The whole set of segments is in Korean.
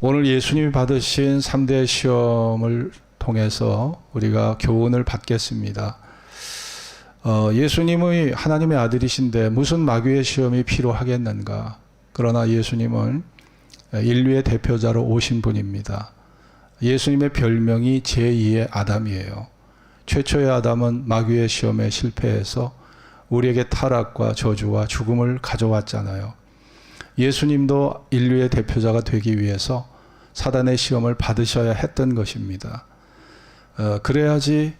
오늘 예수님이 받으신 3대 시험을 통해서 우리가 교훈을 받겠습니다. 예수님이 하나님의 아들이신데 무슨 마귀의 시험이 필요하겠는가? 그러나 예수님은 인류의 대표자로 오신 분입니다. 예수님의 별명이 제2의 아담이에요. 최초의 아담은 마귀의 시험에 실패해서 우리에게 타락과 저주와 죽음을 가져왔잖아요. 예수님도 인류의 대표자가 되기 위해서 사단의 시험을 받으셔야 했던 것입니다. 그래야지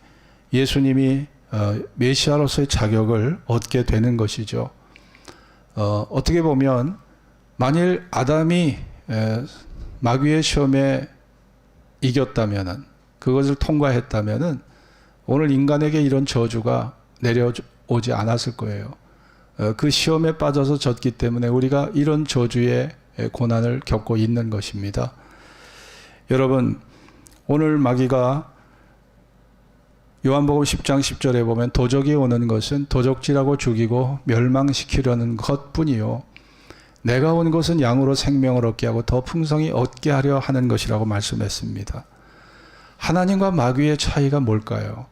예수님이 메시아로서의 자격을 얻게 되는 것이죠. 어떻게 보면 만일 아담이 마귀의 시험에 이겼다면은, 그것을 통과했다면은 오늘 인간에게 이런 저주가 내려오지 않았을 거예요. 그 시험에 빠져서 졌기 때문에 우리가 이런 저주의 고난을 겪고 있는 것입니다. 여러분, 오늘 마귀가 요한복음 10장 10절에 보면 도적이 오는 것은 도적질하고 죽이고 멸망시키려는 것뿐이요, 내가 온 것은 양으로 생명을 얻게 하고 더 풍성히 얻게 하려 하는 것이라고 말씀했습니다. 하나님과 마귀의 차이가 뭘까요?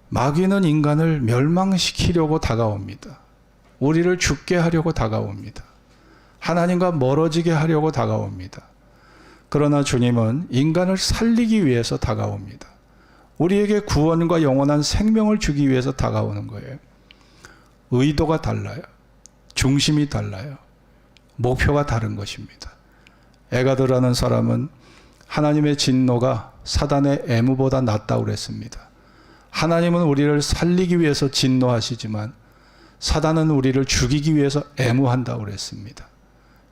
마귀는 인간을 멸망시키려고 다가옵니다. 우리를 죽게 하려고 다가옵니다. 하나님과 멀어지게 하려고 다가옵니다. 그러나 주님은 인간을 살리기 위해서 다가옵니다. 우리에게 구원과 영원한 생명을 주기 위해서 다가오는 거예요. 의도가 달라요. 중심이 달라요. 목표가 다른 것입니다. 에가드라는 사람은 하나님의 진노가 사단의 애무보다 낫다고 그랬습니다. 하나님은 우리를 살리기 위해서 진노하시지만 사단은 우리를 죽이기 위해서 애무한다고 그랬습니다.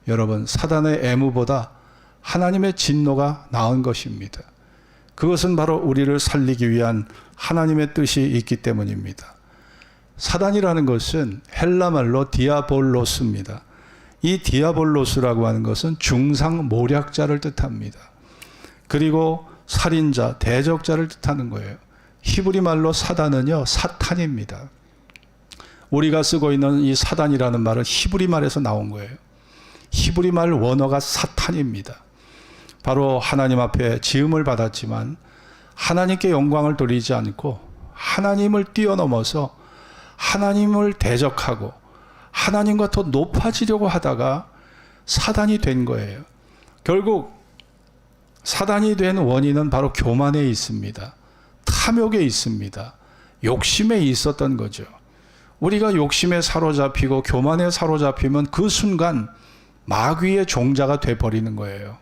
여러분, 사단의 애무보다 하나님의 진노가 나은 것입니다. 그것은 바로 우리를 살리기 위한 하나님의 뜻이 있기 때문입니다. 사단이라는 것은 헬라말로 디아볼로스입니다. 이 디아볼로스라고 하는 것은 중상모략자를 뜻합니다. 그리고 살인자, 대적자를 뜻하는 거예요. 히브리 말로 사단은요, 사탄입니다. 우리가 쓰고 있는 이 사단이라는 말은 히브리 말에서 나온 거예요. 히브리 말 원어가 사탄입니다. 바로 하나님 앞에 지음을 받았지만 하나님께 영광을 돌리지 않고 하나님을 뛰어넘어서 하나님을 대적하고 하나님과 더 높아지려고 하다가 사단이 된 거예요. 결국 사단이 된 원인은 바로 교만에 있습니다. 탐욕에 있습니다. 욕심에 있었던 거죠. 우리가 욕심에 사로잡히고 교만에 사로잡히면 그 순간 마귀의 종자가 돼버리는 거예요.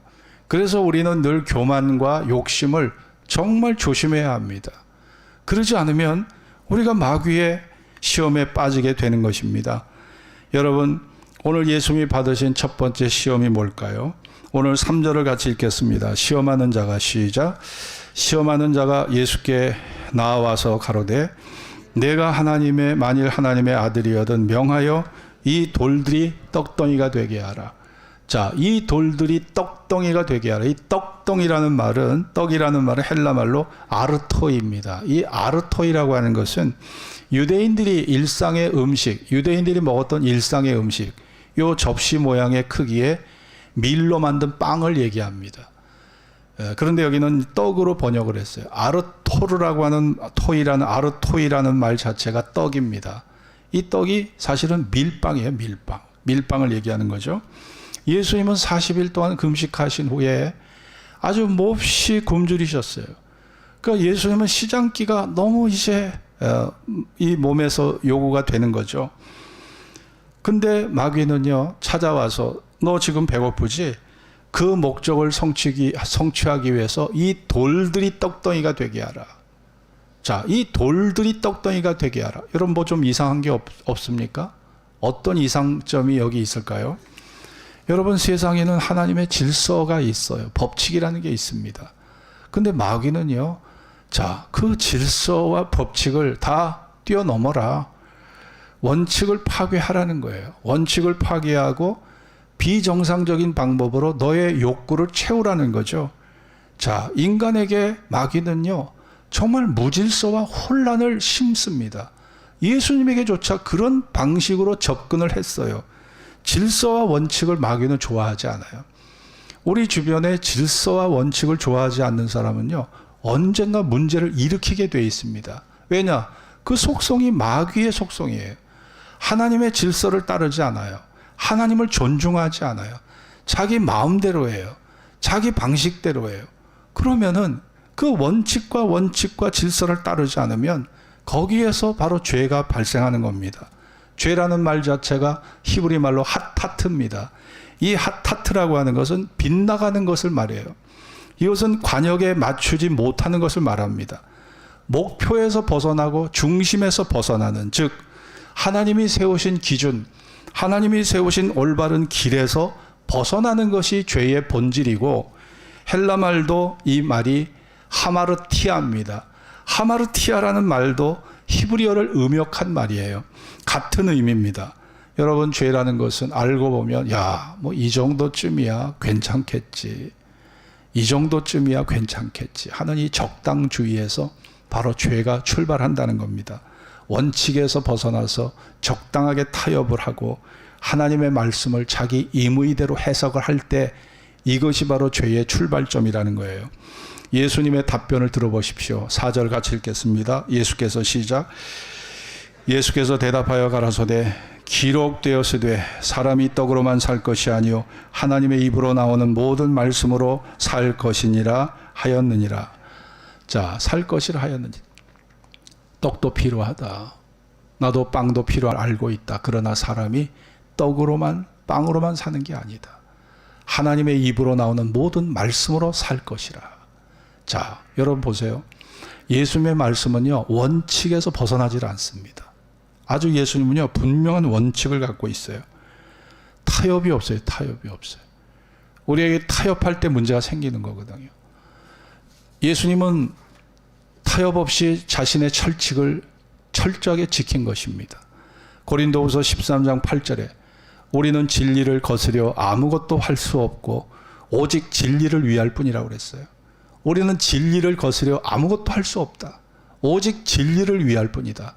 그래서 우리는 늘 교만과 욕심을 정말 조심해야 합니다. 그러지 않으면 우리가 마귀의 시험에 빠지게 되는 것입니다. 여러분, 오늘 예수님이 받으신 첫 번째 시험이 뭘까요? 오늘 3절을 같이 읽겠습니다. 시험하는 자가, 시작. 시험하는 자가 예수께 나와서 가로되 내가 만일 하나님의 아들이거든 명하여 이 돌들이 떡덩이가 되게 하라. 자, 이 돌들이 떡덩이가 되게 하라. 이 떡덩이라는 말은, 떡이라는 말은 헬라 말로 아르토이입니다. 이 아르토이라고 하는 것은 유대인들이 일상의 음식, 유대인들이 먹었던 일상의 음식, 요 접시 모양의 크기의 밀로 만든 빵을 얘기합니다. 그런데 여기는 떡으로 번역을 했어요. 아르토르라고 하는 아르토이라는 말 자체가 떡입니다. 이 떡이 사실은 밀빵이에요. 밀빵을 얘기하는 거죠. 예수님은 40일 동안 금식하신 후에 아주 몹시 굶주리셨어요. 그러니까 예수님은 시장기가 너무 이제 이 몸에서 요구가 되는 거죠. 근데 마귀는요, 찾아와서 너 지금 배고프지? 그 목적을 성취하기 위해서 이 돌들이 떡덩이가 되게 하라. 자, 이 돌들이 떡덩이가 되게 하라. 여러분, 뭐 좀 이상한 게 없습니까? 어떤 이상점이 여기 있을까요? 여러분, 세상에는 하나님의 질서가 있어요. 법칙이라는 게 있습니다. 근데 마귀는요, 자, 그 질서와 법칙을 다 뛰어넘어라. 원칙을 파괴하라는 거예요. 원칙을 파괴하고 비정상적인 방법으로 너의 욕구를 채우라는 거죠. 자, 인간에게 마귀는요, 정말 무질서와 혼란을 심습니다. 예수님에게조차 그런 방식으로 접근을 했어요. 질서와 원칙을 마귀는 좋아하지 않아요. 우리 주변의 질서와 원칙을 좋아하지 않는 사람은요, 언젠가 문제를 일으키게 돼 있습니다. 왜냐? 그 속성이 마귀의 속성이에요. 하나님의 질서를 따르지 않아요. 하나님을 존중하지 않아요. 자기 마음대로 해요. 자기 방식대로 해요. 그러면은 그 원칙과 질서를 따르지 않으면 거기에서 바로 죄가 발생하는 겁니다. 죄라는 말 자체가 히브리 말로 핫타트입니다. 이 핫타트라고 하는 것은 빗나가는 것을 말해요. 이것은 관역에 맞추지 못하는 것을 말합니다. 목표에서 벗어나고 중심에서 벗어나는, 즉 하나님이 세우신 기준, 하나님이 세우신 올바른 길에서 벗어나는 것이 죄의 본질이고, 헬라 말도 이 말이 하마르티아입니다. 하마르티아라는 말도 히브리어를 음역한 말이에요. 같은 의미입니다. 여러분, 죄라는 것은 알고 보면 뭐 이 정도쯤이야 괜찮겠지, 이 정도쯤이야 괜찮겠지 하는 이 적당주의에서 바로 죄가 출발한다는 겁니다. 원칙에서 벗어나서 적당하게 타협을 하고 하나님의 말씀을 자기 임의대로 해석을 할 때, 이것이 바로 죄의 출발점이라는 거예요. 예수님의 답변을 들어보십시오. 4절 같이 읽겠습니다. 예수께서 대답하여 가라사대 기록되었으되 사람이 떡으로만 살 것이 아니요 하나님의 입으로 나오는 모든 말씀으로 살 것이니라 하였느니라. 자, 살 것이라 하였느니라. 떡도 필요하다. 나도 빵도 필요할 알고 있다. 그러나 사람이 떡으로만 빵으로만 사는 게 아니다. 하나님의 입으로 나오는 모든 말씀으로 살 것이라. 자, 여러분 보세요. 예수님의 말씀은요, 원칙에서 벗어나질 않습니다. 아주 예수님은요, 분명한 원칙을 갖고 있어요. 타협이 없어요. 타협이 없어요. 우리에게 타협할 때 문제가 생기는 거거든요. 예수님은 타협 없이 자신의 철칙을 철저하게 지킨 것입니다. 고린도후서 13장 8절에 우리는 진리를 거스려 아무것도 할 수 없고 오직 진리를 위할 뿐이라고 그랬어요. 우리는 진리를 거스려 아무것도 할 수 없다. 오직 진리를 위할 뿐이다.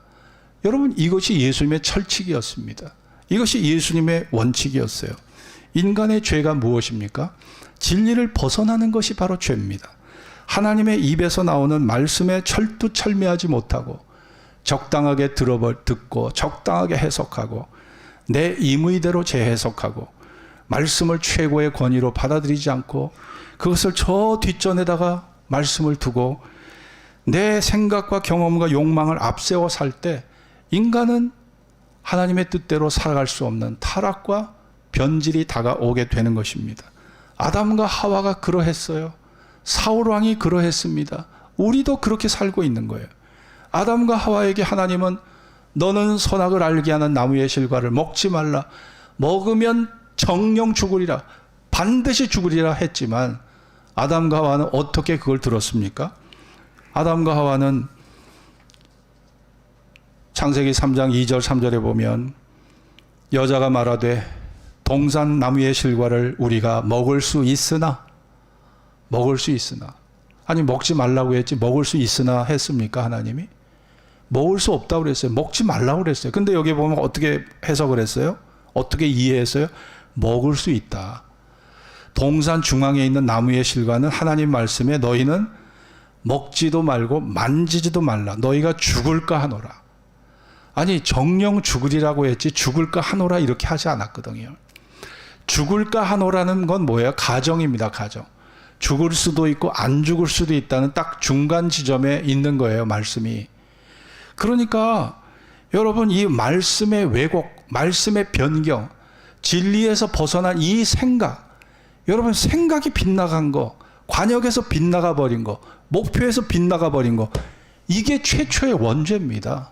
여러분, 이것이 예수님의 철칙이었습니다. 이것이 예수님의 원칙이었어요. 인간의 죄가 무엇입니까? 진리를 벗어나는 것이 바로 죄입니다. 하나님의 입에서 나오는 말씀에 철두철미하지 못하고 적당하게 듣고 적당하게 해석하고 내 임의대로 재해석하고 말씀을 최고의 권위로 받아들이지 않고 그것을 저 뒷전에다가 말씀을 두고 내 생각과 경험과 욕망을 앞세워 살 때 인간은 하나님의 뜻대로 살아갈 수 없는 타락과 변질이 다가오게 되는 것입니다. 아담과 하와가 그러했어요. 사울 왕이 그러했습니다. 우리도 그렇게 살고 있는 거예요. 아담과 하와에게 하나님은 너는 선악을 알게 하는 나무의 실과를 먹지 말라. 먹으면 정령 죽으리라. 반드시 죽으리라 했지만 아담과 하와는 어떻게 그걸 들었습니까? 아담과 하와는 창세기 3장 2절 3절에 보면 여자가 말하되 동산 나무의 실과를 우리가 먹을 수 있으나 아니 먹지 말라고 했지 먹을 수 있으나 했습니까? 하나님이 먹을 수 없다고 그랬어요. 먹지 말라고 그랬어요. 근데 여기 보면 어떻게 해석을 했어요? 어떻게 이해했어요? 먹을 수 있다. 동산 중앙에 있는 나무의 실과는 하나님 말씀에 너희는 먹지도 말고 만지지도 말라. 너희가 죽을까 하노라. 아니 정령 죽으리라고 했지 죽을까 하노라 이렇게 하지 않았거든요. 죽을까 하노라는 건 뭐예요? 가정입니다. 가정. 죽을 수도 있고 안 죽을 수도 있다는 딱 중간 지점에 있는 거예요. 말씀이. 그러니까 여러분 이 말씀의 왜곡, 말씀의 변경, 진리에서 벗어난 이 생각, 여러분 생각이 빗나간 거, 관역에서 빗나가 버린 거, 목표에서 빗나가 버린 거, 이게 최초의 원죄입니다.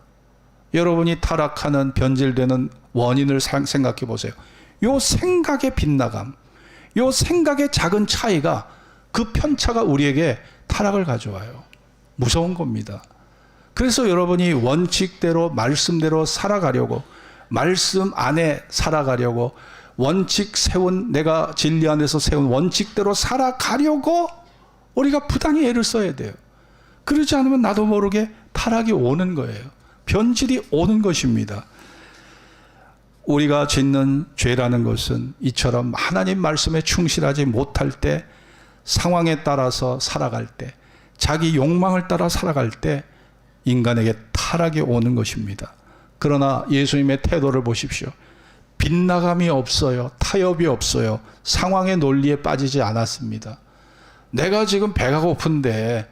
여러분이 타락하는 변질되는 원인을 생각해 보세요. 요 생각의 빗나감, 요 생각의 작은 차이가 그 편차가 우리에게 타락을 가져와요. 무서운 겁니다. 그래서 여러분이 원칙대로 말씀대로 살아가려고, 말씀 안에 살아가려고, 원칙 세운, 내가 진리 안에서 세운 원칙대로 살아가려고 우리가 부단히 애를 써야 돼요. 그러지 않으면 나도 모르게 타락이 오는 거예요. 변질이 오는 것입니다. 우리가 짓는 죄라는 것은 이처럼 하나님 말씀에 충실하지 못할 때, 상황에 따라서 살아갈 때, 자기 욕망을 따라 살아갈 때 인간에게 타락이 오는 것입니다. 그러나 예수님의 태도를 보십시오. 빗나감이 없어요. 타협이 없어요. 상황의 논리에 빠지지 않았습니다. 내가 지금 배가 고픈데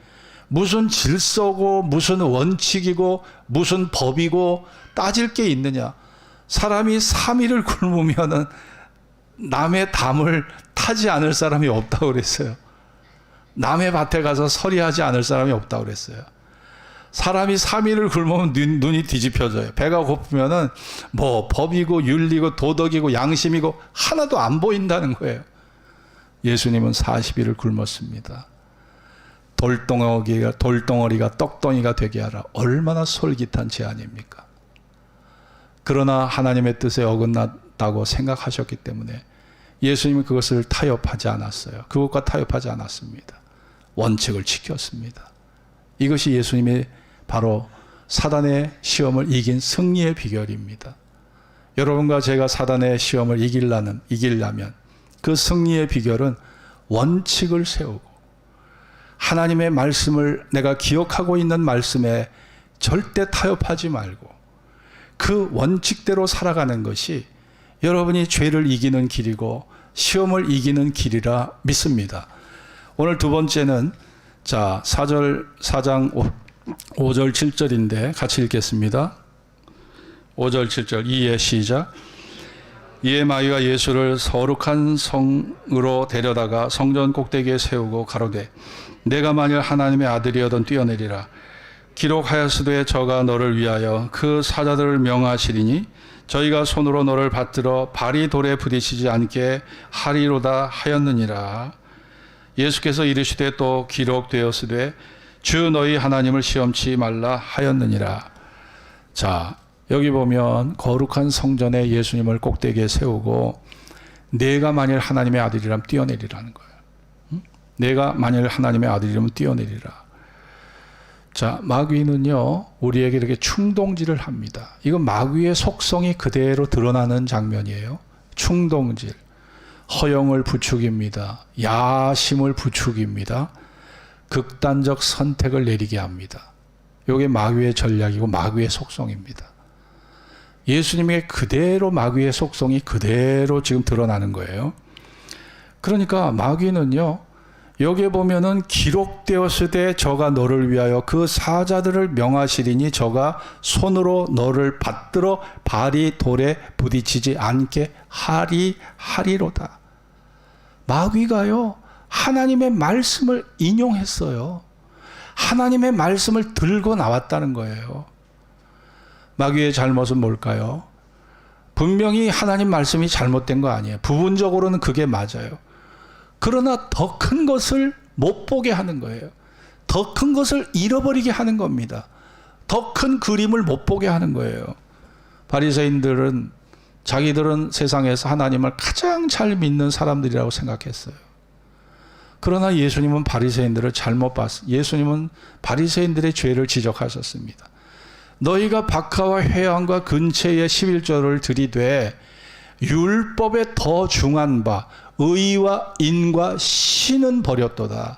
무슨 질서고 무슨 원칙이고 무슨 법이고 따질 게 있느냐. 사람이 3일을 굶으면은 남의 담을 타지 않을 사람이 없다고 그랬어요. 남의 밭에 가서 서리하지 않을 사람이 없다고 그랬어요. 사람이 3일을 굶으면 눈이 뒤집혀져요. 배가 고프면은 뭐 법이고 윤리고 도덕이고 양심이고 하나도 안 보인다는 거예요. 예수님은 40일을 굶었습니다. 돌덩어리가 떡덩이가 되게 하라. 얼마나 솔깃한 제안입니까? 그러나 하나님의 뜻에 어긋났다고 생각하셨기 때문에 예수님은 그것을 타협하지 않았어요. 그것과 타협하지 않았습니다. 원칙을 지켰습니다. 이것이 예수님이 바로 사단의 시험을 이긴 승리의 비결입니다. 여러분과 제가 사단의 시험을 이기려면 그 승리의 비결은 원칙을 세우고 하나님의 말씀을 내가 기억하고 있는 말씀에 절대 타협하지 말고 그 원칙대로 살아가는 것이 여러분이 죄를 이기는 길이고 시험을 이기는 길이라 믿습니다. 오늘 두 번째는 4장 5절 7절인데 같이 읽겠습니다. 5절 7절 이에 시작. 이에 마귀가 예수를 거룩한 성으로 데려다가 성전 꼭대기에 세우고 가로되 내가 만일 하나님의 아들이어든 뛰어내리라. 기록하였으되 저가 너를 위하여 그 사자들을 명하시리니 저희가 손으로 너를 받들어 발이 돌에 부딪히지 않게 하리로다 하였느니라. 예수께서 이르시되 또 기록되었으되 주 너희 하나님을 시험치 말라 하였느니라. 자, 여기 보면 거룩한 성전에 예수님을 꼭대기에 세우고 내가 만일 하나님의 아들이라면 뛰어내리라는 거예요. 내가 만일 하나님의 아들이라면 뛰어내리라. 자, 마귀는요 우리에게 이렇게 충동질을 합니다. 이건 마귀의 속성이 그대로 드러나는 장면이에요. 충동질, 허영을 부추깁니다. 야심을 부추깁니다. 극단적 선택을 내리게 합니다. 이게 마귀의 전략이고 마귀의 속성입니다. 예수님의 그대로 마귀의 속성이 그대로 지금 드러나는 거예요. 그러니까 마귀는요 여기에 보면은 기록되었으되 저가 너를 위하여 그 사자들을 명하시리니 저가 손으로 너를 받들어 발이 돌에 부딪히지 않게 하리로다. 마귀가요 하나님의 말씀을 인용했어요. 하나님의 말씀을 들고 나왔다는 거예요. 마귀의 잘못은 뭘까요? 분명히 하나님 말씀이 잘못된 거 아니에요. 부분적으로는 그게 맞아요. 그러나 더 큰 것을 못 보게 하는 거예요. 더 큰 것을 잃어버리게 하는 겁니다. 더 큰 그림을 못 보게 하는 거예요. 바리새인들은 자기들은 세상에서 하나님을 가장 잘 믿는 사람들이라고 생각했어요. 그러나 예수님은 바리새인들을 잘못 봤어요. 예수님은 바리새인들의 죄를 지적하셨습니다. 너희가 박하와 회당과 근처에 11조를 들이되 율법에 더 중한 바 의와 인과 신은 버렸도다.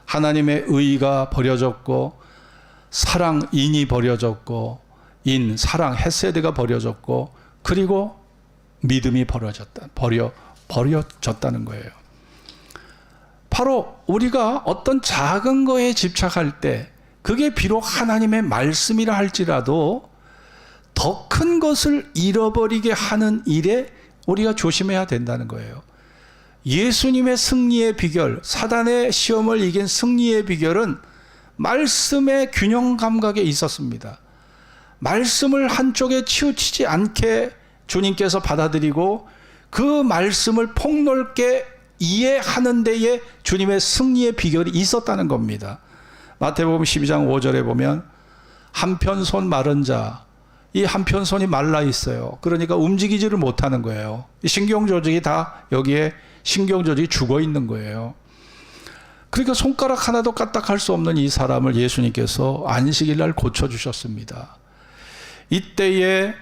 하나님의 의가 버려졌고 사랑 인이 버려졌고 인 사랑 헤세드가 버려졌고 그리고 믿음이 버려졌다는 거예요. 바로 우리가 어떤 작은 거에 집착할 때 그게 비록 하나님의 말씀이라 할지라도 더 큰 것을 잃어버리게 하는 일에 우리가 조심해야 된다는 거예요. 예수님의 승리의 비결, 사단의 시험을 이긴 승리의 비결은 말씀의 균형 감각에 있었습니다. 말씀을 한쪽에 치우치지 않게 주님께서 받아들이고 그 말씀을 폭넓게 이해하는 데에 주님의 승리의 비결이 있었다는 겁니다. 마태복음 12장 5절에 보면 한편 손 마른 자, 이 한편 손이 말라 있어요. 그러니까 움직이지를 못하는 거예요. 신경조직이 다 여기에 신경조직이 죽어 있는 거예요. 그러니까 손가락 하나도 까딱할 수 없는 이 사람을 예수님께서 안식일 날 고쳐주셨습니다. 이때에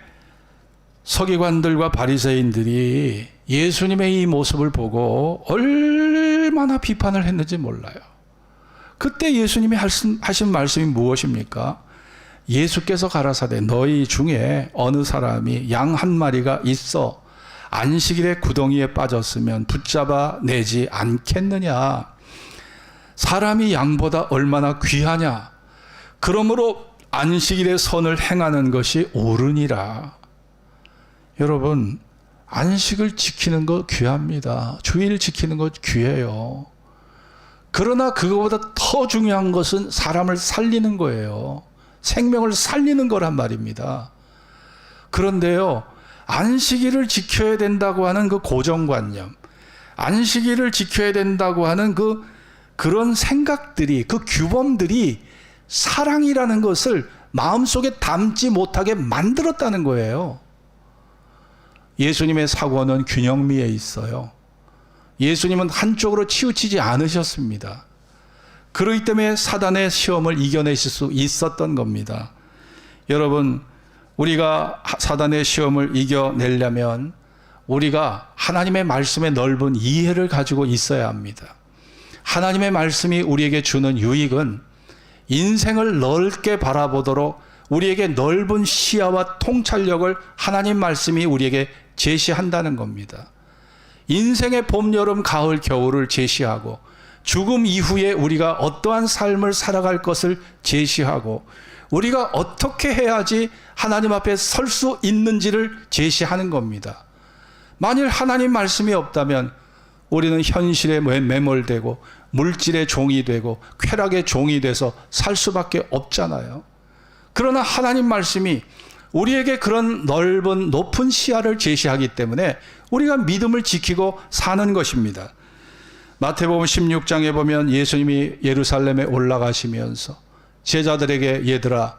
서기관들과 바리새인들이 예수님의 이 모습을 보고 얼마나 비판을 했는지 몰라요. 그때 예수님이 하신 말씀이 무엇입니까? 예수께서 가라사대 너희 중에 어느 사람이 양 한 마리가 있어 안식일에 구덩이에 빠졌으면 붙잡아 내지 않겠느냐. 사람이 양보다 얼마나 귀하냐. 그러므로 안식일의 선을 행하는 것이 옳으니라. 여러분, 안식을 지키는 거 귀합니다. 주일 지키는 거 귀해요. 그러나 그거보다 더 중요한 것은 사람을 살리는 거예요. 생명을 살리는 거란 말입니다. 그런데요, 안식일을 지켜야 된다고 하는 그 고정관념, 안식일을 지켜야 된다고 하는 그런 생각들이, 그 규범들이 사랑이라는 것을 마음속에 담지 못하게 만들었다는 거예요. 예수님의 사고는 균형미에 있어요. 예수님은 한쪽으로 치우치지 않으셨습니다. 그렇기 때문에 사단의 시험을 이겨내실 수 있었던 겁니다. 여러분, 우리가 사단의 시험을 이겨내려면 우리가 하나님의 말씀의 넓은 이해를 가지고 있어야 합니다. 하나님의 말씀이 우리에게 주는 유익은 인생을 넓게 바라보도록 우리에게 넓은 시야와 통찰력을 하나님 말씀이 우리에게 제시한다는 겁니다. 인생의 봄, 여름, 가을, 겨울을 제시하고 죽음 이후에 우리가 어떠한 삶을 살아갈 것을 제시하고 우리가 어떻게 해야지 하나님 앞에 설 수 있는지를 제시하는 겁니다. 만일 하나님 말씀이 없다면 우리는 현실에 매몰되고 물질의 종이 되고 쾌락의 종이 돼서 살 수밖에 없잖아요. 그러나 하나님 말씀이 우리에게 그런 넓은 높은 시야를 제시하기 때문에 우리가 믿음을 지키고 사는 것입니다. 마태복음 16장에 보면 예수님이 예루살렘에 올라가시면서 제자들에게 얘들아,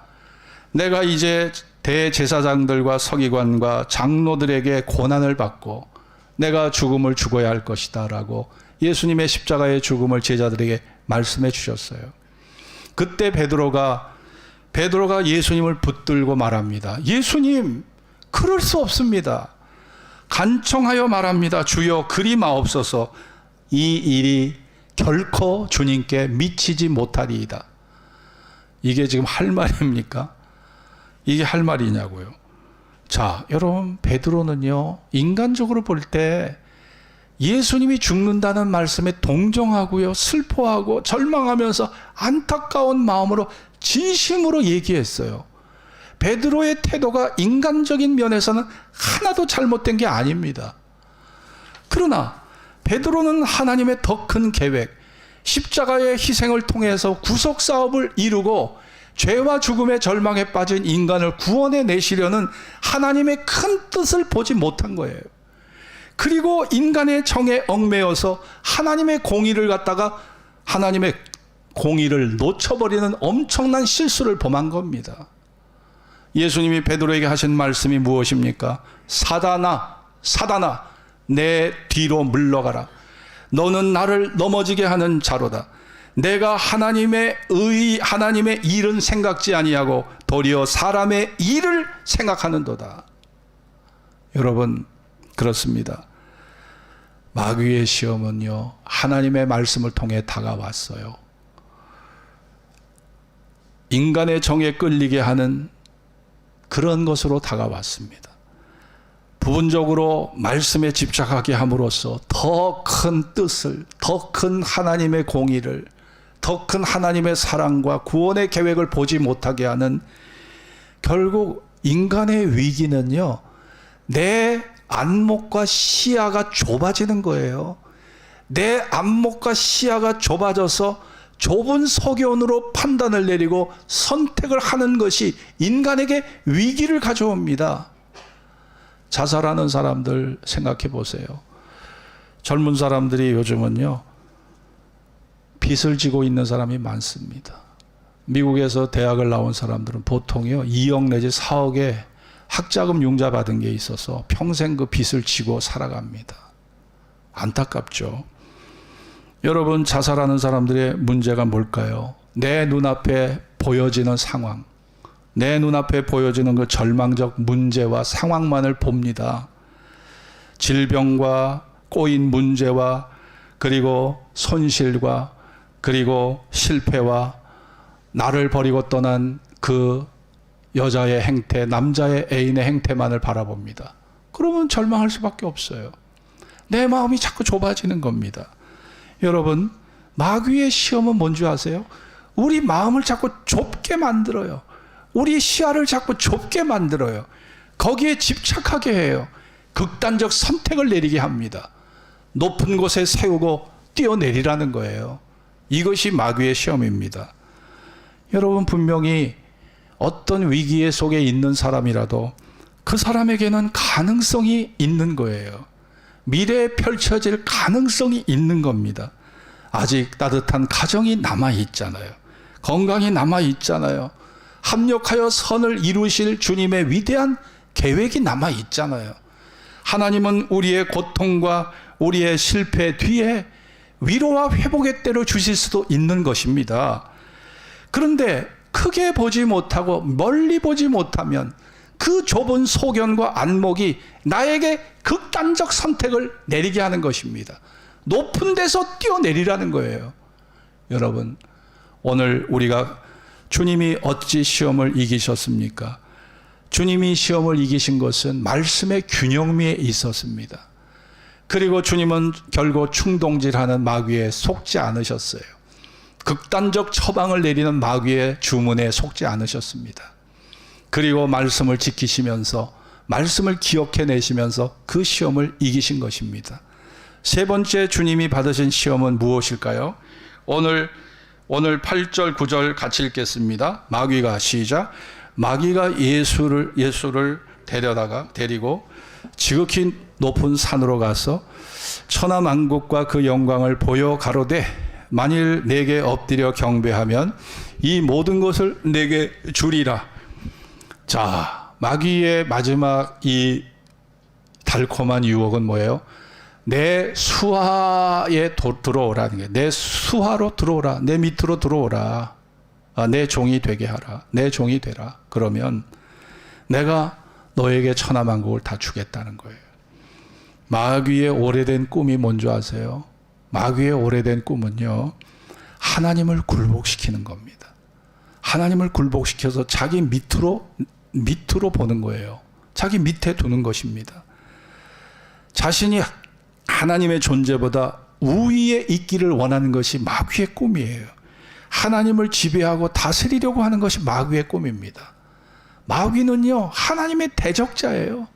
내가 이제 대제사장들과 서기관과 장로들에게 고난을 받고 내가 죽음을 죽어야 할 것이다 라고 예수님의 십자가의 죽음을 제자들에게 말씀해 주셨어요. 그때 베드로가 예수님을 붙들고 말합니다. 예수님, 그럴 수 없습니다. 간청하여 말합니다. 주여, 그리 마옵소서. 이 일이 결코 주님께 미치지 못하리이다. 이게 지금 할 말입니까? 이게 할 말이냐고요. 자, 여러분, 베드로는요, 인간적으로 볼 때 예수님이 죽는다는 말씀에 동정하고요, 슬퍼하고 절망하면서 안타까운 마음으로 진심으로 얘기했어요. 베드로의 태도가 인간적인 면에서는 하나도 잘못된 게 아닙니다. 그러나 베드로는 하나님의 더 큰 계획, 십자가의 희생을 통해서 구속 사업을 이루고 죄와 죽음의 절망에 빠진 인간을 구원해 내시려는 하나님의 큰 뜻을 보지 못한 거예요. 그리고 인간의 정에 얽매여서 하나님의 공의를 갖다가 하나님의 공의를 놓쳐버리는 엄청난 실수를 범한 겁니다. 예수님이 베드로에게 하신 말씀이 무엇입니까? 사단아, 사단아, 내 뒤로 물러가라. 너는 나를 넘어지게 하는 자로다. 내가 하나님의 일은 생각지 아니하고 도리어 사람의 일을 생각하는도다. 여러분, 그렇습니다. 마귀의 시험은요, 하나님의 말씀을 통해 다가왔어요. 인간의 정에 끌리게 하는 그런 것으로 다가왔습니다. 부분적으로 말씀에 집착하게 함으로써 더 큰 뜻을, 더 큰 하나님의 공의를, 더 큰 하나님의 사랑과 구원의 계획을 보지 못하게 하는, 결국 인간의 위기는요, 내 안목과 시야가 좁아지는 거예요. 내 안목과 시야가 좁아져서 좁은 소견으로 판단을 내리고 선택을 하는 것이 인간에게 위기를 가져옵니다. 자살하는 사람들 생각해 보세요. 젊은 사람들이 요즘은요, 빚을 지고 있는 사람이 많습니다. 미국에서 대학을 나온 사람들은 보통요, 2억 내지 4억의 학자금 융자 받은 게 있어서 평생 그 빚을 지고 살아갑니다. 안타깝죠. 여러분, 자살하는 사람들의 문제가 뭘까요? 내 눈앞에 보여지는 상황, 내 눈앞에 보여지는 그 절망적 문제와 상황만을 봅니다. 질병과 꼬인 문제와 그리고 손실과 그리고 실패와 나를 버리고 떠난 그 여자의 행태, 남자의 애인의 행태만을 바라봅니다. 그러면 절망할 수밖에 없어요. 내 마음이 자꾸 좁아지는 겁니다. 여러분, 마귀의 시험은 뭔지 아세요? 우리 마음을 자꾸 좁게 만들어요. 우리 시야를 자꾸 좁게 만들어요. 거기에 집착하게 해요. 극단적 선택을 내리게 합니다. 높은 곳에 세우고 뛰어내리라는 거예요. 이것이 마귀의 시험입니다. 여러분, 분명히 어떤 위기 속에 있는 사람이라도 그 사람에게는 가능성이 있는 거예요. 미래에 펼쳐질 가능성이 있는 겁니다. 아직 따뜻한 가정이 남아있잖아요. 건강이 남아있잖아요. 합력하여 선을 이루실 주님의 위대한 계획이 남아있잖아요. 하나님은 우리의 고통과 우리의 실패 뒤에 위로와 회복의 때를 주실 수도 있는 것입니다. 그런데 크게 보지 못하고 멀리 보지 못하면 그 좁은 소견과 안목이 나에게 극단적 선택을 내리게 하는 것입니다. 높은 데서 뛰어내리라는 거예요. 여러분, 오늘 우리가 주님이 어찌 시험을 이기셨습니까? 주님이 시험을 이기신 것은 말씀의 균형미에 있었습니다. 그리고 주님은 결국 충동질하는 마귀에 속지 않으셨어요. 극단적 처방을 내리는 마귀의 주문에 속지 않으셨습니다. 그리고 말씀을 지키시면서 말씀을 기억해내시면서 그 시험을 이기신 것입니다. 세 번째 주님이 받으신 시험은 무엇일까요? 오늘 8절 9절 같이 읽겠습니다. 마귀가 시작. 마귀가 예수를 데리고 지극히 높은 산으로 가서 천하만국과 그 영광을 보여 가로되 만일 내게 엎드려 경배하면 이 모든 것을 내게 주리라. 자, 마귀의 마지막 이 달콤한 유혹은 뭐예요? 내 수하에 들어오라는 게, 내 수하로 들어오라, 내 밑으로 들어오라, 내 종이 되게 하라, 내 종이 되라. 그러면 내가 너에게 천하만국을 다 주겠다는 거예요. 마귀의 오래된 꿈이 뭔지 아세요? 마귀의 오래된 꿈은요, 하나님을 굴복시키는 겁니다. 하나님을 굴복시켜서 자기 밑으로 보는 거예요. 자기 밑에 두는 것입니다. 자신이 하나님의 존재보다 우위에 있기를 원하는 것이 마귀의 꿈이에요. 하나님을 지배하고 다스리려고 하는 것이 마귀의 꿈입니다. 마귀는요, 하나님의 대적자예요.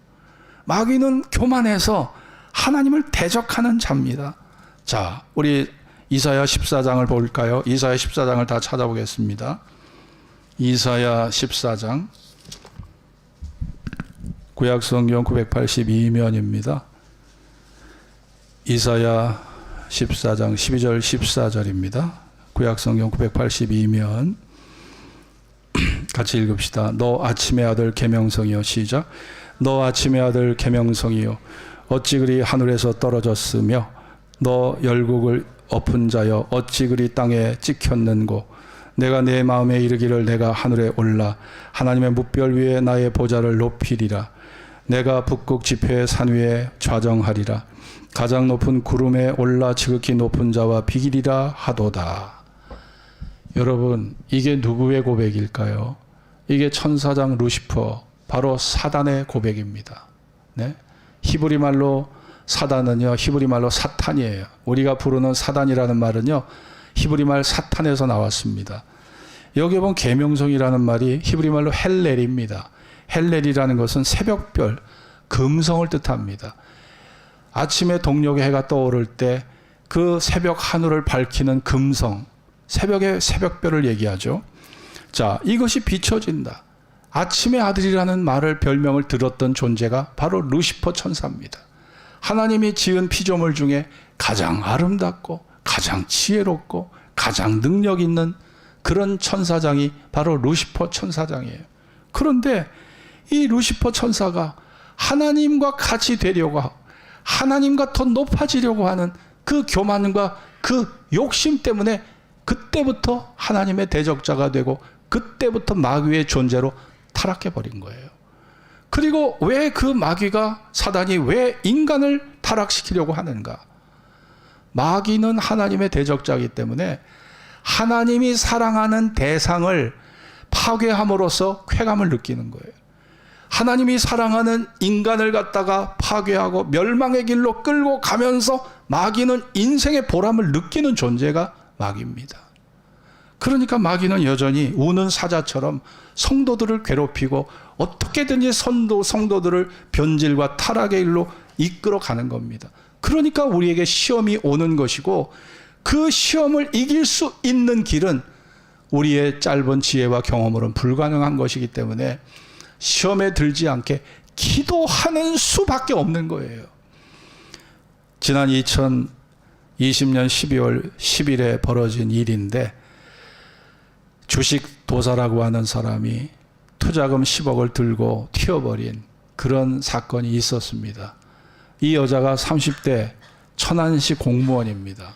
마귀는 교만해서 하나님을 대적하는 자입니다. 자, 우리 이사야 14장을 볼까요? 이사야 14장을 다 찾아보겠습니다. 이사야 14장, 구약성경 982면입니다. 이사야 14장 12절 14절입니다. 구약성경 982면 같이 읽읍시다. 너 아침의 아들 계명성이여. 시작. 너 아침의 아들 계명성이여, 어찌 그리 하늘에서 떨어졌으며 너 열국을 엎은 자여, 어찌 그리 땅에 찍혔는고. 내가 내 마음에 이르기를 내가 하늘에 올라 하나님의 뭇별 위에 나의 보좌를 높이리라. 내가 북극 지폐의 산 위에 좌정하리라. 가장 높은 구름에 올라 지극히 높은 자와 비기리라 하도다. 여러분, 이게 누구의 고백일까요? 이게 천사장 루시퍼, 바로 사단의 고백입니다. 네? 히브리 말로 사단은요, 히브리 말로 사탄이에요. 우리가 부르는 사단이라는 말은요, 히브리 말 사탄에서 나왔습니다. 여기 보면 계명성이라는 말이 히브리 말로 헬렐입니다. 헬렐이라는 것은 새벽별, 금성을 뜻합니다. 아침에 동력의 해가 떠오를 때 그 새벽 하늘을 밝히는 금성, 새벽의 새벽별을 얘기하죠. 자, 이것이 비춰진다. 아침의 아들이라는 말을, 별명을 들었던 존재가 바로 루시퍼 천사입니다. 하나님이 지은 피조물 중에 가장 아름답고 가장 지혜롭고 가장 능력 있는 그런 천사장이 바로 루시퍼 천사장이에요. 그런데 이 루시퍼 천사가 하나님과 같이 되려고 하고 하나님과 더 높아지려고 하는 그 교만과 그 욕심 때문에 그때부터 하나님의 대적자가 되고 그때부터 마귀의 존재로 타락해 버린 거예요. 그리고 왜 그 마귀가, 사단이 왜 인간을 타락시키려고 하는가? 마귀는 하나님의 대적자이기 때문에 하나님이 사랑하는 대상을 파괴함으로써 쾌감을 느끼는 거예요. 하나님이 사랑하는 인간을 갖다가 파괴하고 멸망의 길로 끌고 가면서 마귀는 인생의 보람을 느끼는 존재가 마귀입니다. 그러니까 마귀는 여전히 우는 사자처럼 성도들을 괴롭히고 어떻게든지 성도들을 변질과 타락의 길로 이끌어 가는 겁니다. 그러니까 우리에게 시험이 오는 것이고, 그 시험을 이길 수 있는 길은 우리의 짧은 지혜와 경험으로는 불가능한 것이기 때문에 시험에 들지 않게 기도하는 수밖에 없는 거예요. 지난 2020년 12월 10일에 벌어진 일인데, 주식 도사라고 하는 사람이 투자금 10억을 들고 튀어버린 그런 사건이 있었습니다. 이 여자가 30대 천안시 공무원입니다.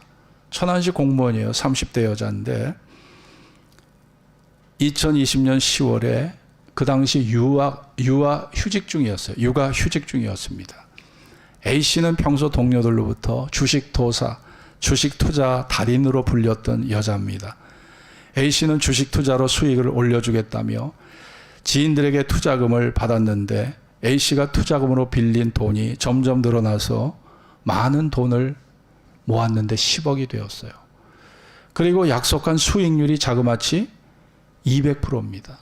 천안시 공무원이에요. 30대 여자인데 2020년 10월에 그 당시 육아 휴직 중이었습니다. A씨는 평소 동료들로부터 주식 도사, 주식 투자 달인으로 불렸던 여자입니다. A씨는 주식 투자로 수익을 올려주겠다며 지인들에게 투자금을 받았는데, A씨가 투자금으로 빌린 돈이 점점 늘어나서 많은 돈을 모았는데 10억이 되었어요. 그리고 약속한 수익률이 자그마치 200%입니다.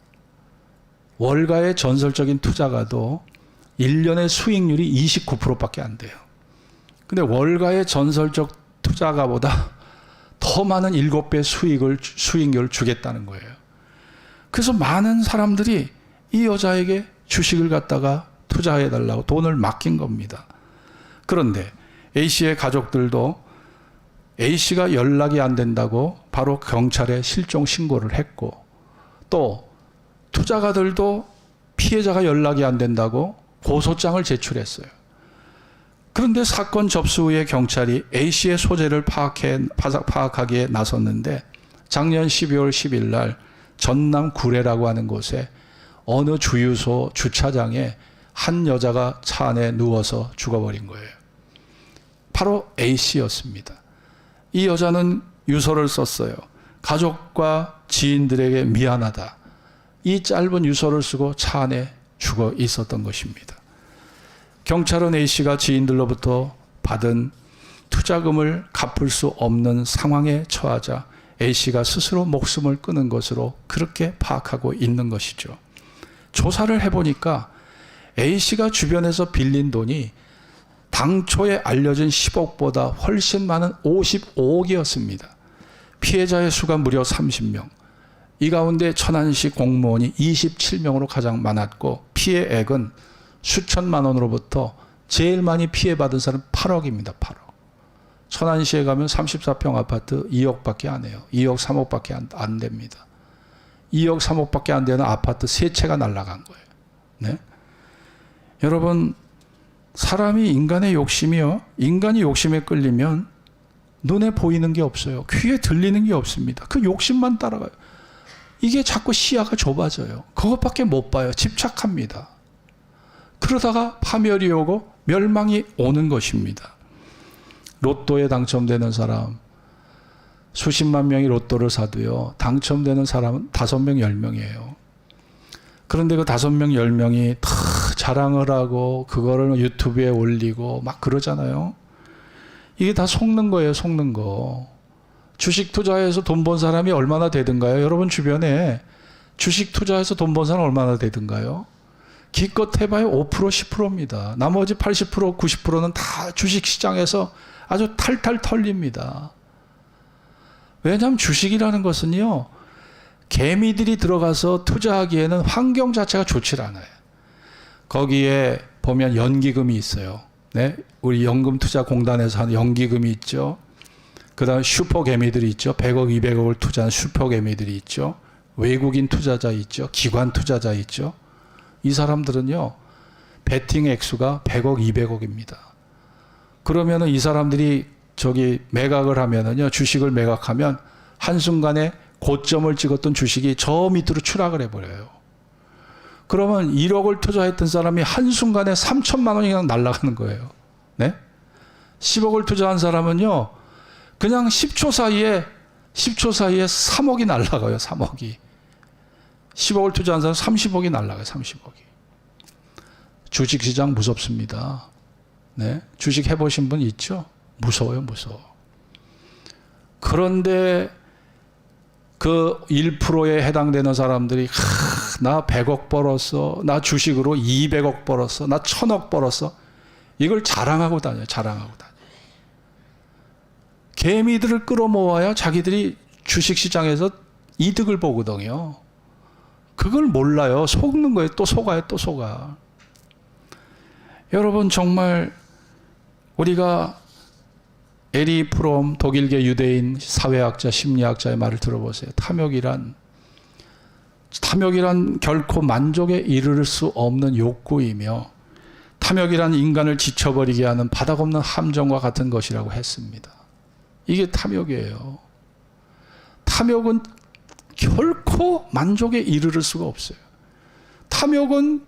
월가의 전설적인 투자가도 1년의 수익률이 29%밖에 안 돼요. 근데 월가의 전설적 투자가보다 더 많은 7배 수익률을 주겠다는 거예요. 그래서 많은 사람들이 이 여자에게 주식을 갖다가 투자해달라고 돈을 맡긴 겁니다. 그런데 A씨의 가족들도 A씨가 연락이 안 된다고 바로 경찰에 실종 신고를 했고, 또 투자가들도 피해자가 연락이 안 된다고 고소장을 제출했어요. 그런데 사건 접수 후에 경찰이 A씨의 소재를 파악하기에 나섰는데, 작년 12월 10일 날 전남 구례라고 하는 곳에 어느 주유소 주차장에 한 여자가 차 안에 누워서 죽어버린 거예요. 바로 A씨였습니다. 이 여자는 유서를 썼어요. 가족과 지인들에게 미안하다. 이 짧은 유서를 쓰고 차 안에 죽어 있었던 것입니다. 경찰은 A씨가 지인들로부터 받은 투자금을 갚을 수 없는 상황에 처하자 A씨가 스스로 목숨을 끊은 것으로 그렇게 파악하고 있는 것이죠. 조사를 해보니까 A씨가 주변에서 빌린 돈이 당초에 알려진 10억보다 훨씬 많은 55억이었습니다. 피해자의 수가 무려 30명. 이 가운데 천안시 공무원이 27명으로 가장 많았고, 피해액은 수천만 원으로부터 제일 많이 피해받은 사람은 8억입니다. 8억. 천안시에 가면 34평 아파트 2억밖에 안 해요. 2억 3억밖에 안 됩니다. 2억 3억밖에 안 되는 아파트 3채가 날아간 거예요. 네? 여러분, 사람이 인간의 욕심이요. 인간이 욕심에 끌리면 눈에 보이는 게 없어요. 귀에 들리는 게 없습니다. 그 욕심만 따라가요. 이게 자꾸 시야가 좁아져요. 그것밖에 못 봐요. 집착합니다. 그러다가 파멸이 오고 멸망이 오는 것입니다. 로또에 당첨되는 사람, 수십만 명이 로또를 사도요, 당첨되는 사람은 5명, 10명이에요. 그런데 그 5명, 10명이 다 자랑을 하고 그거를 유튜브에 올리고 막 그러잖아요. 이게 다 속는 거예요, 속는 거. 주식 투자해서 돈 번 사람이 얼마나 되든가요? 여러분 주변에 주식 투자해서 돈 번 사람 얼마나 되든가요? 기껏 해봐야 5%, 10%입니다. 나머지 80%, 90%는 다 주식시장에서 아주 탈탈 털립니다. 왜냐하면 주식이라는 것은요, 개미들이 들어가서 투자하기에는 환경 자체가 좋지 않아요. 거기에 보면 연기금이 있어요. 네? 우리 연금투자공단에서 하는 연기금이 있죠. 그 다음에 슈퍼개미들이 있죠. 100억, 200억을 투자한 슈퍼개미들이 있죠. 외국인 투자자 있죠. 기관 투자자 있죠. 이 사람들은요, 베팅 액수가 100억, 200억입니다. 그러면은 이 사람들이 매각을 하면은요, 주식을 매각하면 한순간에 고점을 찍었던 주식이 저 밑으로 추락을 해버려요. 그러면 1억을 투자했던 사람이 한순간에 3천만 원이 그냥 날아가는 거예요. 네? 10억을 투자한 사람은요, 그냥 10초 사이에 3억이 날아가요. 3억이. 10억을 투자한 사람 30억이 날아가요. 30억이. 주식시장 무섭습니다. 네? 주식 해보신 분 있죠? 무서워요. 무서워. 그런데 그 1%에 해당되는 사람들이 나 100억 벌었어. 나 주식으로 200억 벌었어. 나 1000억 벌었어. 이걸 자랑하고 다녀요. 자랑하고 다녀요. 개미들을 끌어모아야 자기들이 주식시장에서 이득을 보거든요. 그걸 몰라요. 속는 거예요. 또 속아요. 또 속아. 여러분 정말 우리가 에리 프롬 독일계 유대인 사회학자 심리학자의 말을 들어보세요. 탐욕이란 결코 만족에 이를 수 없는 욕구이며 탐욕이란 인간을 지쳐버리게 하는 바닥없는 함정과 같은 것이라고 했습니다. 이게 탐욕이에요. 탐욕은 결코 만족에 이르를 수가 없어요. 탐욕은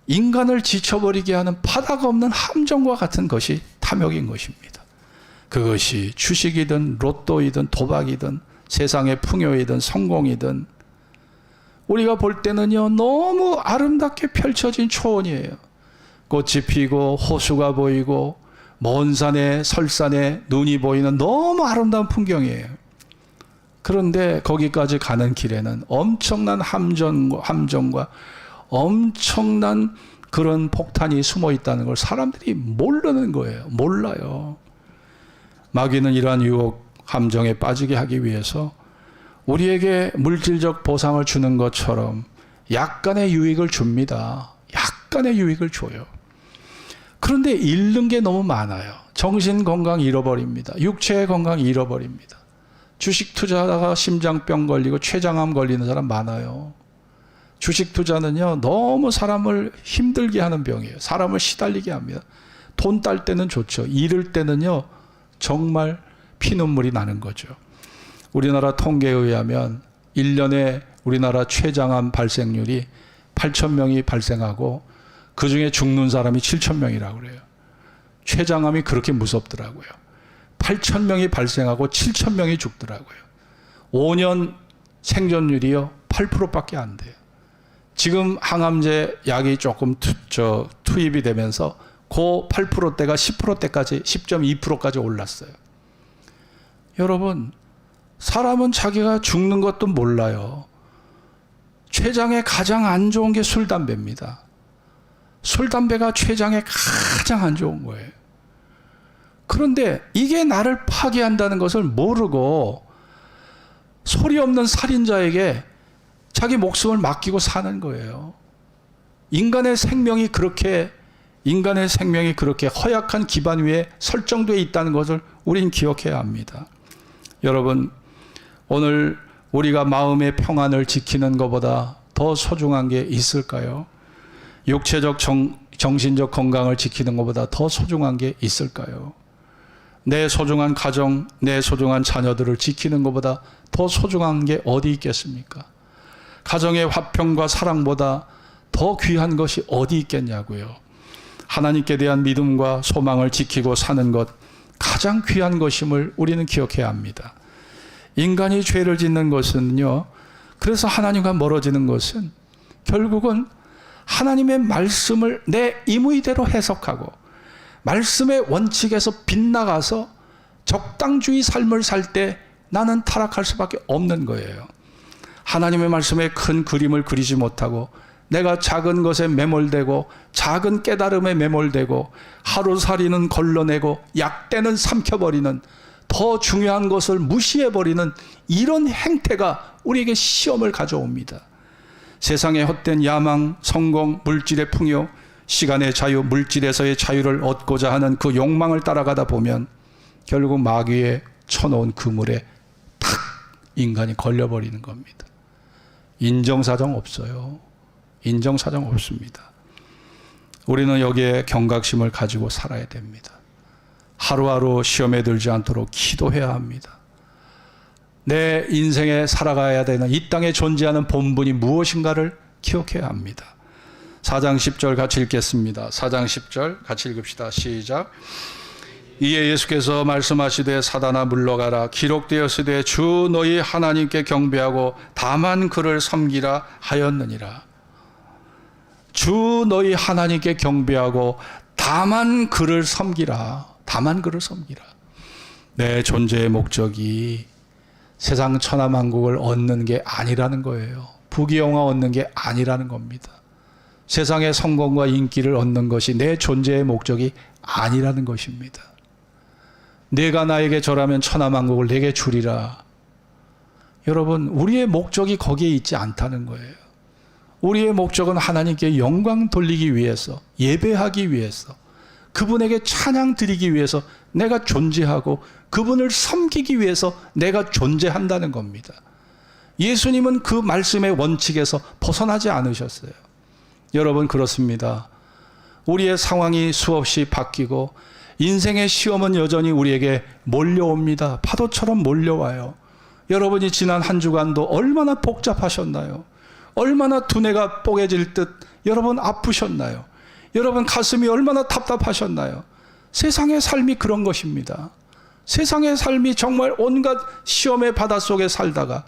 인간을 지쳐버리게 하는 바닥없는 함정과 같은 것이 탐욕인 것입니다. 그것이 주식이든 로또이든 도박이든 세상의 풍요이든 성공이든 우리가 볼 때는요 너무 아름답게 펼쳐진 초원이에요. 꽃이 피고 호수가 보이고 먼 산에 설산에 눈이 보이는 너무 아름다운 풍경이에요. 그런데 거기까지 가는 길에는 엄청난 함정과 엄청난 그런 폭탄이 숨어 있다는 걸 사람들이 모르는 거예요. 몰라요. 마귀는 이러한 유혹 함정에 빠지게 하기 위해서 우리에게 물질적 보상을 주는 것처럼 약간의 유익을 줍니다. 약간의 유익을 줘요. 그런데 잃는 게 너무 많아요. 정신 건강 잃어버립니다. 육체의 건강 잃어버립니다. 주식 투자하다가 심장병 걸리고 췌장암 걸리는 사람 많아요. 주식 투자는요 너무 사람을 힘들게 하는 병이에요. 사람을 시달리게 합니다. 돈 딸 때는 좋죠. 잃을 때는요 정말 피눈물이 나는 거죠. 우리나라 통계에 의하면 1년에 우리나라 췌장암 발생률이 8,000명이 발생하고 그중에 죽는 사람이 7,000명이라고 그래요. 췌장암이 그렇게 무섭더라고요. 8,000명이 발생하고 7,000명이 죽더라고요. 5년 생존율이요 8%밖에 안 돼요. 지금 항암제 약이 조금 투입이 되면서 그 8%대가 10%대까지 10.2%까지 올랐어요. 여러분 사람은 자기가 죽는 것도 몰라요. 췌장에 가장 안 좋은 게 술, 담배입니다. 술, 담배가 췌장에 가장 안 좋은 거예요. 그런데 이게 나를 파괴한다는 것을 모르고 소리 없는 살인자에게 자기 목숨을 맡기고 사는 거예요. 인간의 생명이 그렇게 허약한 기반 위에 설정되어 있다는 것을 우린 기억해야 합니다. 여러분, 오늘 우리가 마음의 평안을 지키는 것보다 더 소중한 게 있을까요? 육체적 정신적 건강을 지키는 것보다 더 소중한 게 있을까요? 내 소중한 가정, 내 소중한 자녀들을 지키는 것보다 더 소중한 게 어디 있겠습니까? 가정의 화평과 사랑보다 더 귀한 것이 어디 있겠냐고요. 하나님께 대한 믿음과 소망을 지키고 사는 것 가장 귀한 것임을 우리는 기억해야 합니다. 인간이 죄를 짓는 것은요, 그래서 하나님과 멀어지는 것은 결국은 하나님의 말씀을 내 임의대로 해석하고 말씀의 원칙에서 빗나가서 적당주의 삶을 살 때 나는 타락할 수밖에 없는 거예요. 하나님의 말씀에 큰 그림을 그리지 못하고 내가 작은 것에 매몰되고 작은 깨달음에 매몰되고 하루살이는 걸러내고 약대는 삼켜버리는 더 중요한 것을 무시해버리는 이런 행태가 우리에게 시험을 가져옵니다. 세상의 헛된 야망, 성공, 물질의 풍요, 시간의 자유, 물질에서의 자유를 얻고자 하는 그 욕망을 따라가다 보면 결국 마귀에 쳐놓은 그물에 탁 인간이 걸려버리는 겁니다. 인정사정 없어요. 인정사정 없습니다. 우리는 여기에 경각심을 가지고 살아야 됩니다. 하루하루 시험에 들지 않도록 기도해야 합니다. 내 인생에 살아가야 되는 이 땅에 존재하는 본분이 무엇인가를 기억해야 합니다. 4장 10절 같이 읽겠습니다. 4장 10절 같이 읽읍시다. 시작. 이에 예수께서 말씀하시되 사단아 물러가라. 기록되었으되 주 너희 하나님께 경배하고 다만 그를 섬기라 하였느니라. 주 너희 하나님께 경배하고 다만 그를 섬기라. 다만 그를 섬기라. 내 존재의 목적이 세상 천하만국을 얻는 게 아니라는 거예요. 부귀영화 얻는 게 아니라는 겁니다. 세상의 성공과 인기를 얻는 것이 내 존재의 목적이 아니라는 것입니다. 내가 나에게 절하면 천하만국을 내게 주리라. 여러분, 우리의 목적이 거기에 있지 않다는 거예요. 우리의 목적은 하나님께 영광 돌리기 위해서, 예배하기 위해서, 그분에게 찬양 드리기 위해서 내가 존재하고 그분을 섬기기 위해서 내가 존재한다는 겁니다. 예수님은 그 말씀의 원칙에서 벗어나지 않으셨어요. 여러분, 그렇습니다. 우리의 상황이 수없이 바뀌고 인생의 시험은 여전히 우리에게 몰려옵니다. 파도처럼 몰려와요. 여러분이 지난 한 주간도 얼마나 복잡하셨나요? 얼마나 두뇌가 뽀개질 듯 여러분 아프셨나요? 여러분 가슴이 얼마나 답답하셨나요? 세상의 삶이 그런 것입니다. 세상의 삶이 정말 온갖 시험의 바닷속에 살다가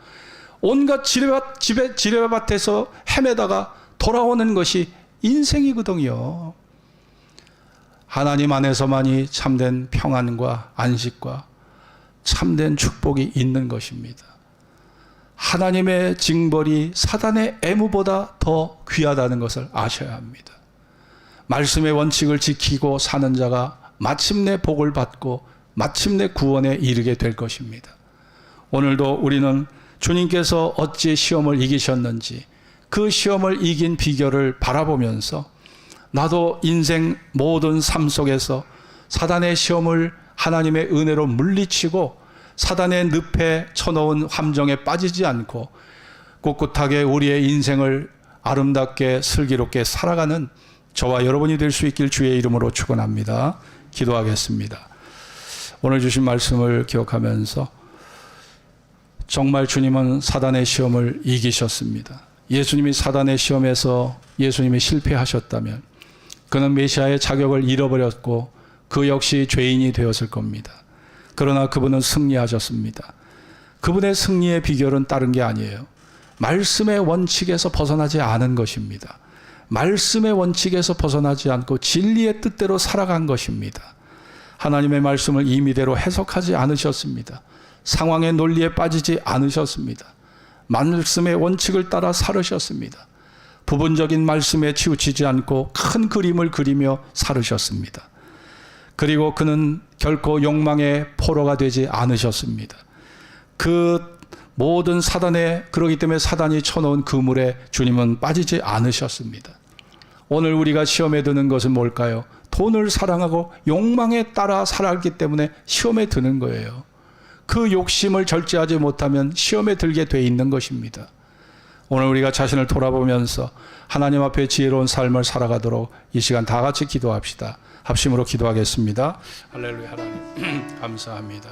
온갖 지뢰밭에서 헤매다가 돌아오는 것이 인생이거든요. 하나님 안에서만이 참된 평안과 안식과 참된 축복이 있는 것입니다. 하나님의 징벌이 사단의 애무보다 더 귀하다는 것을 아셔야 합니다. 말씀의 원칙을 지키고 사는 자가 마침내 복을 받고 마침내 구원에 이르게 될 것입니다. 오늘도 우리는 주님께서 어찌 시험을 이기셨는지 그 시험을 이긴 비결을 바라보면서 나도 인생 모든 삶 속에서 사단의 시험을 하나님의 은혜로 물리치고 사단의 늪에 쳐놓은 함정에 빠지지 않고 꿋꿋하게 우리의 인생을 아름답게 슬기롭게 살아가는 저와 여러분이 될 수 있길 주의 이름으로 축원합니다. 기도하겠습니다. 오늘 주신 말씀을 기억하면서 정말 주님은 사단의 시험을 이기셨습니다. 예수님이 사단의 시험에서 예수님이 실패하셨다면 그는 메시아의 자격을 잃어버렸고 그 역시 죄인이 되었을 겁니다. 그러나 그분은 승리하셨습니다. 그분의 승리의 비결은 다른 게 아니에요. 말씀의 원칙에서 벗어나지 않은 것입니다. 말씀의 원칙에서 벗어나지 않고 진리의 뜻대로 살아간 것입니다. 하나님의 말씀을 임의대로 해석하지 않으셨습니다. 상황의 논리에 빠지지 않으셨습니다. 말씀의 원칙을 따라 살으셨습니다. 부분적인 말씀에 치우치지 않고 큰 그림을 그리며 살으셨습니다. 그리고 그는 결코 욕망의 포로가 되지 않으셨습니다. 그 모든 사단의, 그러기 때문에 사단이 쳐놓은 그물에 주님은 빠지지 않으셨습니다. 오늘 우리가 시험에 드는 것은 뭘까요? 돈을 사랑하고 욕망에 따라 살았기 때문에 시험에 드는 거예요. 그 욕심을 절제하지 못하면 시험에 들게 돼 있는 것입니다. 오늘 우리가 자신을 돌아보면서 하나님 앞에 지혜로운 삶을 살아가도록 이 시간 다 같이 기도합시다. 합심으로 기도하겠습니다. 할렐루야. 하나님 감사합니다.